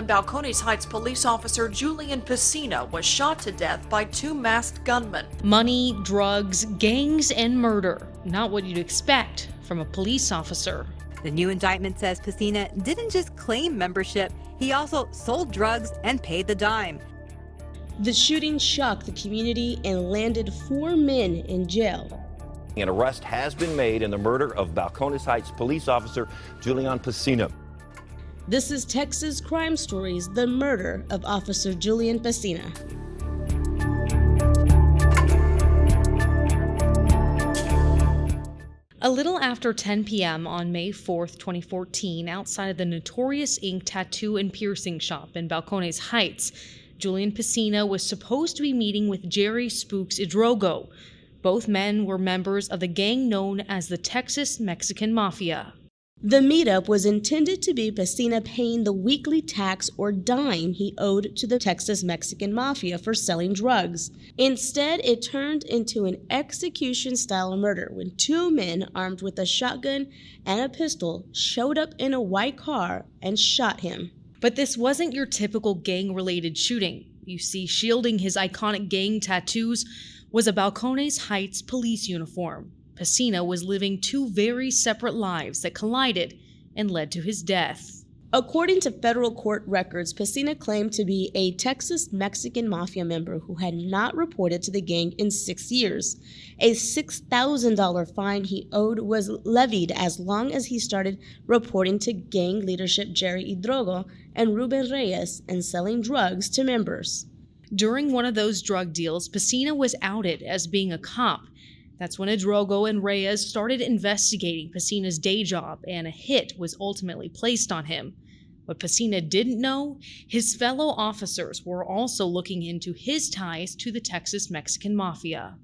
Balcones Heights police officer Julian Pesina was shot to death by two masked gunmen. Money, drugs, gangs, and murder. Not what you'd expect from a police officer. The new indictment says Pesina didn't just claim membership, he also sold drugs and paid the dime. The shooting shocked the community and landed 4 men in jail. An arrest has been made in the murder of Balcones Heights police officer Julian Pesina. This is Texas Crime Stories, the murder of Officer Julian Pesina. A little after 10 p.m. on May 4th, 2014, outside of the Notorious Ink tattoo and piercing shop in Balcones Heights, Julian Pesina was supposed to be meeting with Jerry Spooks Idrogo. Both men were members of the gang known as the Texas Mexican Mafia. The meetup was intended to be Pesina paying the weekly tax or dime he owed to the Texas Mexican Mafia for selling drugs. Instead, it turned into an execution-style murder when 2 men armed with a shotgun and a pistol showed up in a white car and shot him. But this wasn't your typical gang-related shooting. You see, shielding his iconic gang tattoos was a Balcones Heights police uniform. Pesina was living 2 very separate lives that collided and led to his death. According to federal court records, Pesina claimed to be a Texas Mexican Mafia member who had not reported to the gang in 6 years. A $6,000 fine he owed was levied as long as he started reporting to gang leadership Jerry Idrogo and Ruben Reyes and selling drugs to members. During one of those drug deals, Pesina was outed as being a cop. That's when Idrogo and Reyes started investigating Pesina's day job, and a hit was ultimately placed on him. What Pesina didn't know, his fellow officers were also looking into his ties to the Texas Mexican Mafia.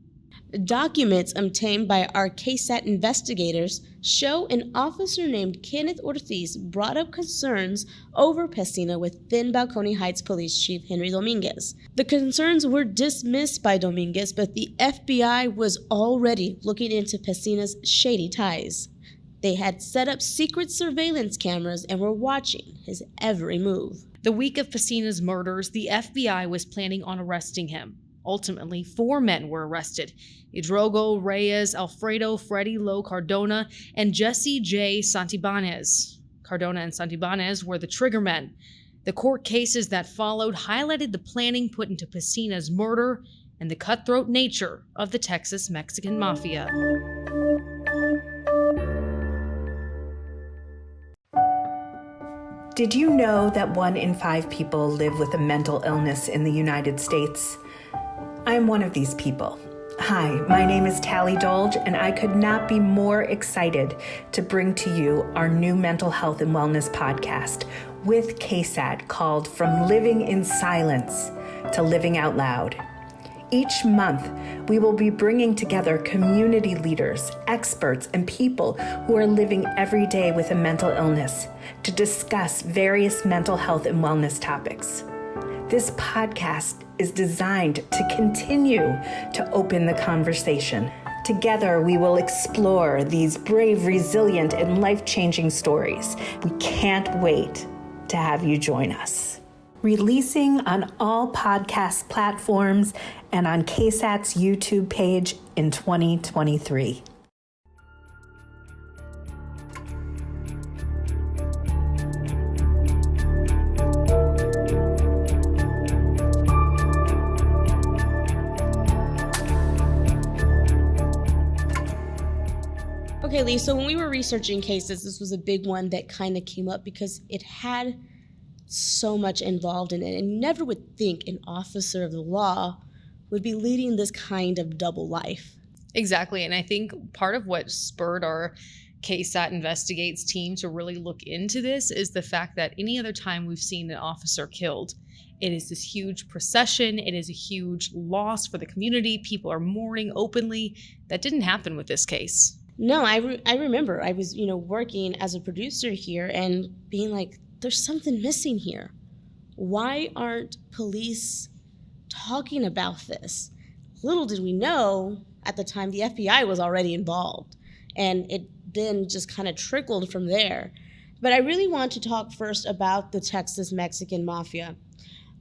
Documents obtained by our KSAT investigators show an officer named Kenneth Ortiz brought up concerns over Pesina with then Balcones Heights Police Chief Henry Dominguez. The concerns were dismissed by Dominguez, but the FBI was already looking into Pesina's shady ties. They had set up secret surveillance cameras and were watching his every move. The week of Pesina's murders, the FBI was planning on arresting him. Ultimately, 4 men were arrested: Idrogo, Reyes, Alfredo Freddy Lo Cardona, and Jesse J. Santibanez. Cardona and Santibanez were the triggermen. The court cases that followed highlighted the planning put into Pesina's murder and the cutthroat nature of the Texas Mexican Mafia. Did you know that 1 in 5 people live with a mental illness in the United States? I'm one of these people. Hi, my name is Tally Dolge, and I could not be more excited to bring to you our new mental health and wellness podcast with KSAT called From Living in Silence to Living Out Loud. Each month, we will be bringing together community leaders, experts, and people who are living every day with a mental illness to discuss various mental health and wellness topics. This podcast is designed to continue to open the conversation. Together, we will explore these brave, resilient, and life-changing stories. We can't wait to have you join us. Releasing on all podcast platforms and on KSAT's YouTube page in 2023. Okay, Leigh, so when we were researching cases, this was a big one that kind of came up because it had so much involved in it. And never would think an officer of the law would be leading this kind of double life. Exactly, and I think part of what spurred our KSAT Investigates team to really look into this is the fact that any other time we've seen an officer killed, it is this huge procession, it is a huge loss for the community, people are mourning openly. That didn't happen with this case. No, I remember I was, working as a producer here and being like, there's something missing here. Why aren't police talking about this? Little did we know at the time the FBI was already involved, and it then just kind of trickled from there. But I really want to talk first about the Texas Mexican Mafia.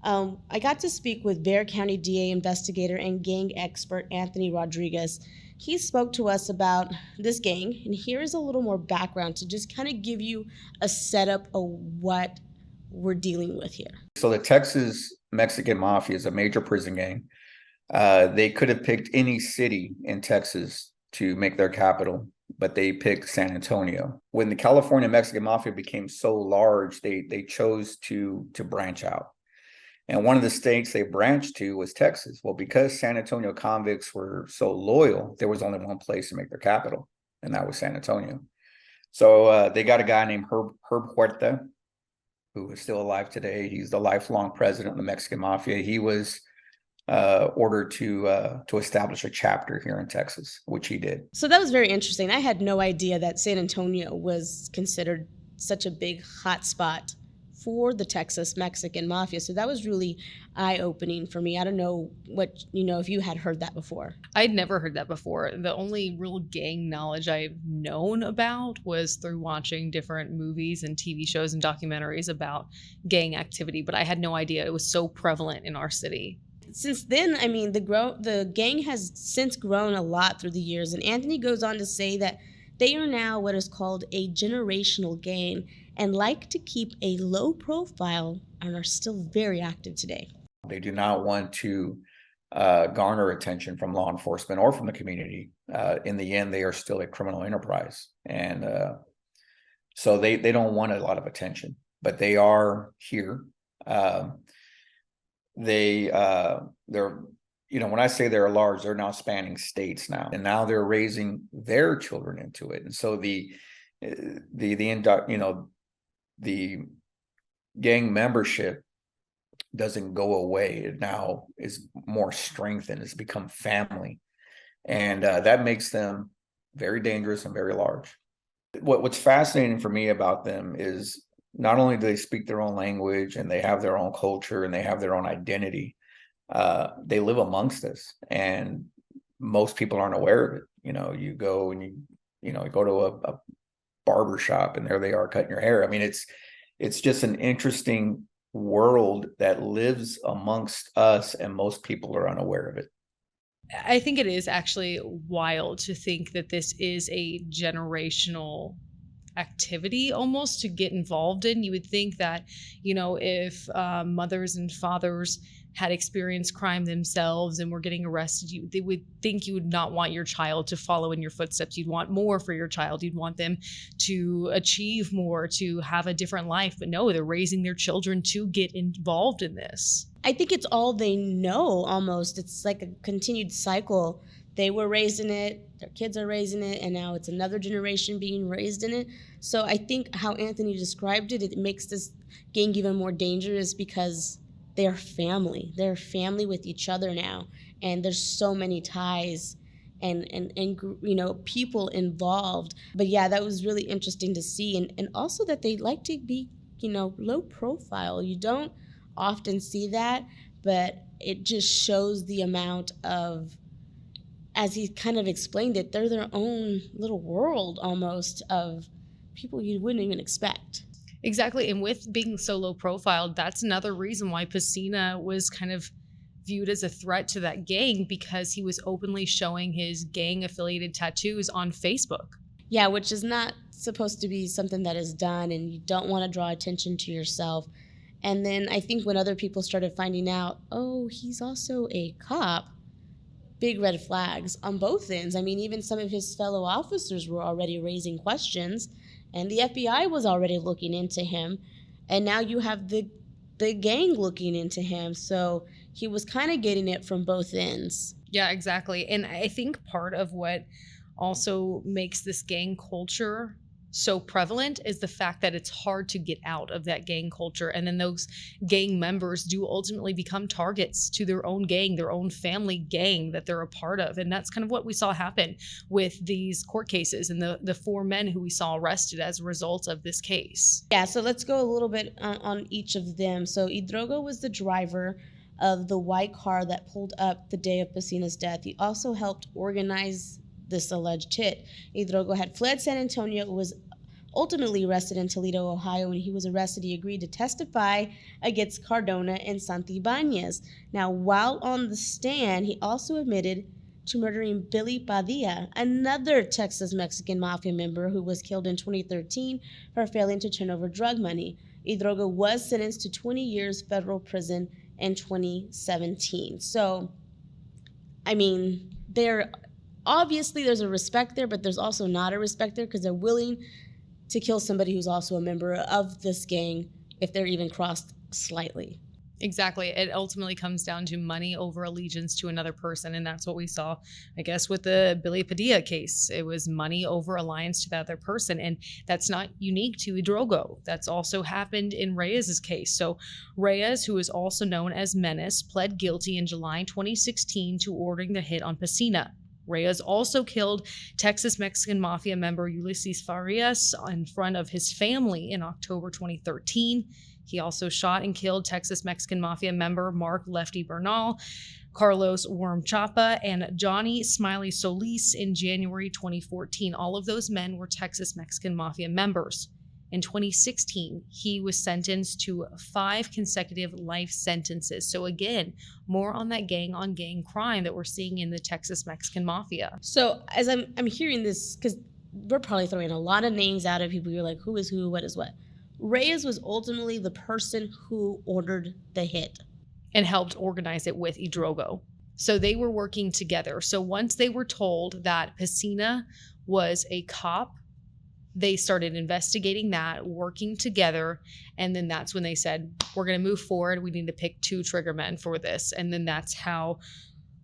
I got to speak with Bexar County DA investigator and gang expert Anthony Rodriguez. He spoke to us about this gang, and here is a little more background to just kind of give you a setup of what we're dealing with here. So the Texas Mexican Mafia is a major prison gang. They could have picked any city in Texas to make their capital, but they picked San Antonio. When the California Mexican Mafia became so large, they chose to branch out. And one of the states they branched to was Texas. Well, because San Antonio convicts were so loyal, there was only one place to make their capital, and that was San Antonio. So they got a guy named Herb Huerta, who is still alive today. He's the lifelong president of the Mexican Mafia. He was ordered to establish a chapter here in Texas, which he did. So that was very interesting. I had no idea that San Antonio was considered such a big hot spot for the Texas Mexican Mafia. So that was really eye-opening for me. I don't know if you had heard that before. I'd never heard that before. The only real gang knowledge I've known about was through watching different movies and TV shows and documentaries about gang activity, but I had no idea it was so prevalent in our city. Since then, I mean, the gang has since grown a lot through the years, and Anthony goes on to say that they are now what is called a generational gang and like to keep a low profile and are still very active today. They do not want to garner attention from law enforcement or from the community. In the end, they are still a criminal enterprise. And so they don't want a lot of attention, but they are here. They're, when I say they're large, they're now spanning states now, and now they're raising their children into it. And so the gang membership doesn't go away. It now is more strengthened. It's become family, and that makes them very dangerous and very large. What's fascinating for me about them is not only do they speak their own language and they have their own culture and they have their own identity, they live amongst us, and most people aren't aware of it. You go and you go to a barber shop and there they are cutting your hair. I mean, it's just an interesting world that lives amongst us, and most people are unaware of it. I think it is actually wild to think that this is a generational activity almost to get involved in. You would think that, if mothers and fathers had experienced crime themselves and were getting arrested, they would think you would not want your child to follow in your footsteps. You'd want more for your child. You'd want them to achieve more, to have a different life. But no, they're raising their children to get involved in this. I think it's all they know almost. It's like a continued cycle. They were raised in it, their kids are raised in it, and now it's another generation being raised in it. So I think how Anthony described it, it makes this gang even more dangerous because they're family. They're family with each other now, and there's so many ties and people involved. But yeah, that was really interesting to see, and also that they like to be low profile. You don't often see that, but it just shows the amount of, as he kind of explained it, they're their own little world almost of people you wouldn't even expect. Exactly. And with being so low profile, that's another reason why Pesina was kind of viewed as a threat to that gang, because he was openly showing his gang affiliated tattoos on Facebook. Yeah, which is not supposed to be something that is done, and you don't want to draw attention to yourself. And then I think when other people started finding out, oh, he's also a cop, big red flags on both ends. I mean, even some of his fellow officers were already raising questions, and the FBI was already looking into him, and now you have the gang looking into him. So he was kind of getting it from both ends. Yeah, exactly. And I think part of what also makes this gang culture so prevalent is the fact that it's hard to get out of that gang culture. And then those gang members do ultimately become targets to their own gang, their own family gang that they're a part of. And that's kind of what we saw happen with these court cases and the 4 men who we saw arrested as a result of this case. Yeah, so let's go a little bit on each of them. So Hidrogo was the driver of the white car that pulled up the day of Pesina's death. He also helped organize this alleged hit. Hidrogo had fled San Antonio, was ultimately arrested in Toledo, Ohio. When he was arrested, he agreed to testify against Cardona and Santibáñez. Now, while on the stand, he also admitted to murdering Billy Padilla, another Texas Mexican mafia member who was killed in 2013 for failing to turn over drug money. Hidrogo was sentenced to 20 years federal prison in 2017. So, I mean, there's a respect there, but there's also not a respect there, because they're willing to kill somebody who's also a member of this gang if they're even crossed slightly. Exactly. It ultimately comes down to money over allegiance to another person. And that's what we saw, I guess, with the Billy Padilla case. It was money over alliance to that other person. And that's not unique to Hidrogo. That's also happened in Reyes's case. So Reyes, who is also known as Menace, pled guilty in July 2016 to ordering the hit on Pesina. Reyes also killed Texas Mexican Mafia member Ulysses Farias in front of his family in October 2013. He also shot and killed Texas Mexican Mafia member Mark Lefty Bernal, Carlos Worm Chapa, and Johnny Smiley Solis in January 2014. All of those men were Texas Mexican Mafia members. In 2016, he was sentenced to 5 consecutive life sentences. So again, more on that gang-on-gang crime that we're seeing in the Texas Mexican Mafia. So as I'm hearing this, because we're probably throwing a lot of names out of people, you're like, who is who, what is what? Reyes was ultimately the person who ordered the hit and helped organize it with Hidrogo. So they were working together. So once they were told that Pesina was a cop, they started investigating that, working together, and then that's when they said, we're going to move forward. We need to pick 2 triggermen for this. And then that's how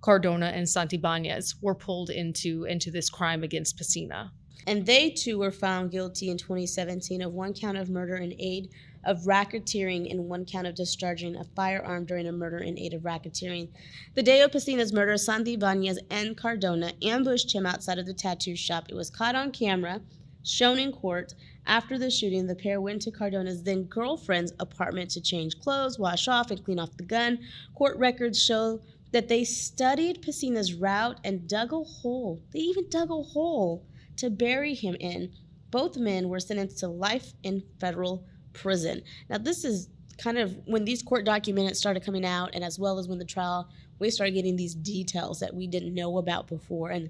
Cardona and Santibáñez were pulled into this crime against Pesina. And they too were found guilty in 2017 of 1 count of murder in aid of racketeering and 1 count of discharging a firearm during a murder in aid of racketeering. The day of Pesina's murder, Santibáñez and Cardona ambushed him outside of the tattoo shop. It was caught on camera, shown in court. After the shooting, the pair went to Cardona's then girlfriend's apartment to change clothes, wash off, and clean off the gun. Court records show that they studied Pesina's route and dug a hole. They even dug a hole to bury him in. Both men were sentenced to life in federal prison. Now, this is kind of when these court documents started coming out, and as well as when the trial, we started getting these details that we didn't know about before. And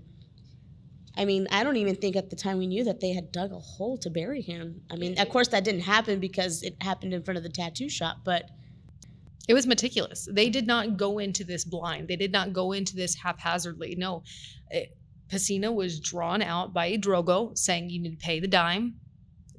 I mean, I don't even think at the time we knew that they had dug a hole to bury him. I mean, of course that didn't happen because it happened in front of the tattoo shop, but it was meticulous. They did not go into this blind. They did not go into this haphazardly. No, Pesina was drawn out by Hidrogo saying you need to pay the dime.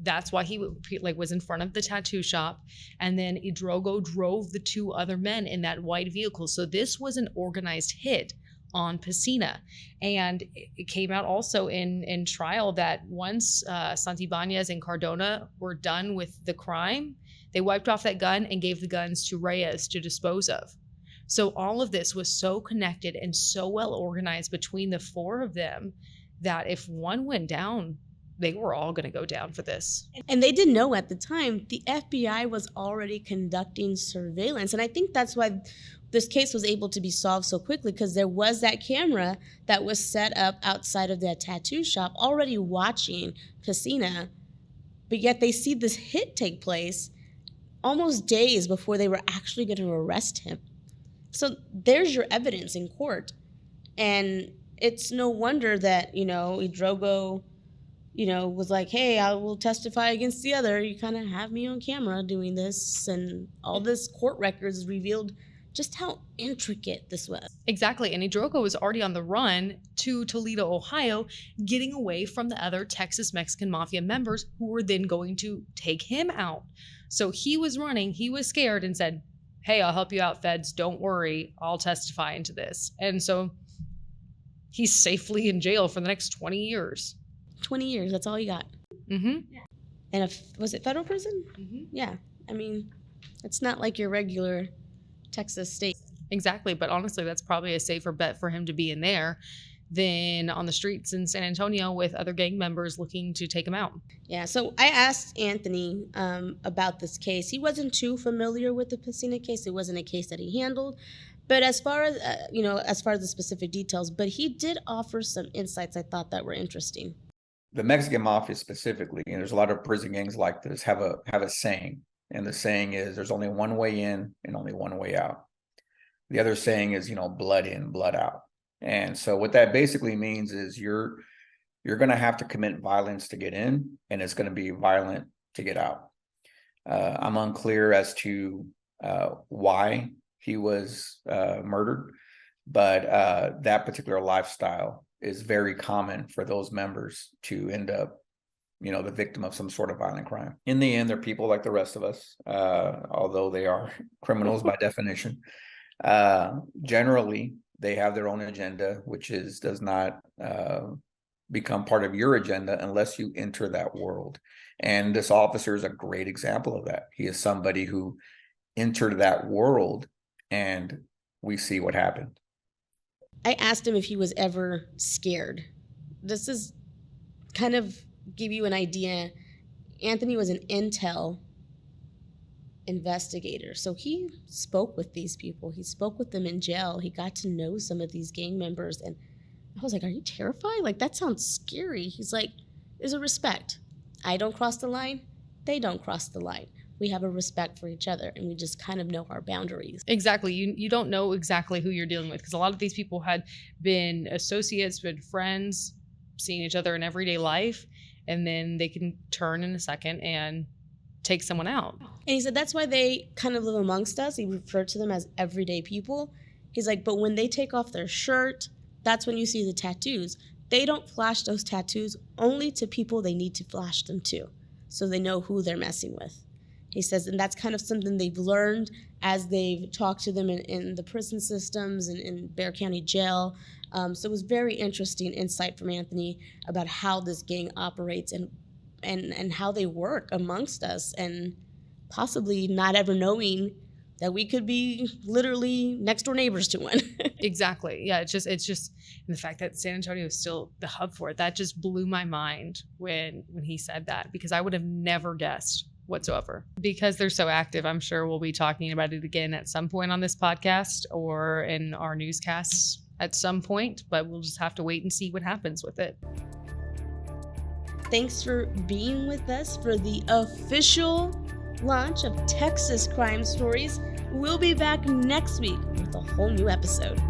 That's why he was in front of the tattoo shop. And then Hidrogo drove the 2 other men in that white vehicle. So this was an organized hit on Pesina. And it came out also in trial that once Santibáñez and Cardona were done with the crime, they wiped off that gun and gave the guns to Reyes to dispose of. So all of this was so connected and so well organized between the 4 of them that if one went down, they were all going to go down for this. And they didn't know at the time, the FBI was already conducting surveillance. And I think that's why this case was able to be solved so quickly, because there was that camera that was set up outside of that tattoo shop already watching Pesina, but yet they see this hit take place almost days before they were actually going to arrest him. So there's your evidence in court. And it's no wonder that, Hidrogo, was like, hey, I will testify against the other. You kind of have me on camera doing this. And all this court records revealed just how intricate this was. Exactly. And Hidrogo was already on the run to Toledo, Ohio, getting away from the other Texas Mexican Mafia members who were then going to take him out. So he was running, he was scared and said, hey, I'll help you out, feds. Don't worry. I'll testify into this. And so he's safely in jail for the next 20 years. 20 years. That's all you got. Mm-hmm. Yeah. And was it federal prison? Mm-hmm. Yeah. I mean, it's not like your regular Texas state. Exactly. But honestly, that's probably a safer bet for him to be in there than on the streets in San Antonio with other gang members looking to take him out. Yeah, so I asked Anthony about this case. He wasn't too familiar with the Pesina case. It wasn't a case that he handled. But as far as, as far as the specific details, but he did offer some insights I thought that were interesting. the Mexican mafia specifically, and there's a lot of prison gangs like this, have a saying, and the saying is there's only one way in and only one way out. The other saying is, blood in, blood out. And so what that basically means is you're going to have to commit violence to get in, and it's going to be violent to get out. I'm unclear as to why he was murdered, but that particular lifestyle is very common for those members to end up, the victim of some sort of violent crime. In the end, they're people like the rest of us, although they are criminals by definition. Generally, they have their own agenda, which does not become part of your agenda unless you enter that world. And this officer is a great example of that. He is somebody who entered that world, and we see what happened. I asked him if he was ever scared. This is kind of give you an idea. Anthony was an intel investigator, so he spoke with these people. He spoke with them in jail. He got to know some of these gang members, and I was like, are you terrified? Like, that sounds scary. He's like, there's a respect. I don't cross the line. They don't cross the line. We have a respect for each other, and we just kind of know our boundaries. Exactly. You don't know exactly who you're dealing with, because a lot of these people had been associates, been friends, seeing each other in everyday life, and then they can turn in a second and take someone out. And he said that's why they kind of live amongst us. He referred to them as everyday people. He's like, but when they take off their shirt, that's when you see the tattoos. They don't flash those tattoos only to people they need to flash them to, so they know who they're messing with. He says, and that's kind of something they've learned as they've talked to them in the prison systems and in Bexar County Jail. So it was very interesting insight from Anthony about how this gang operates and how they work amongst us, and possibly not ever knowing that we could be literally next door neighbors to one. Exactly. Yeah, it's just and the fact that San Antonio is still the hub for it, that just blew my mind when he said that, because I would have never guessed whatsoever. Because they're so active, I'm sure we'll be talking about it again at some point on this podcast or in our newscasts at some point, but we'll just have to wait and see what happens with it. Thanks for being with us for the official launch of Texas Crime Stories. We'll be back next week with a whole new episode.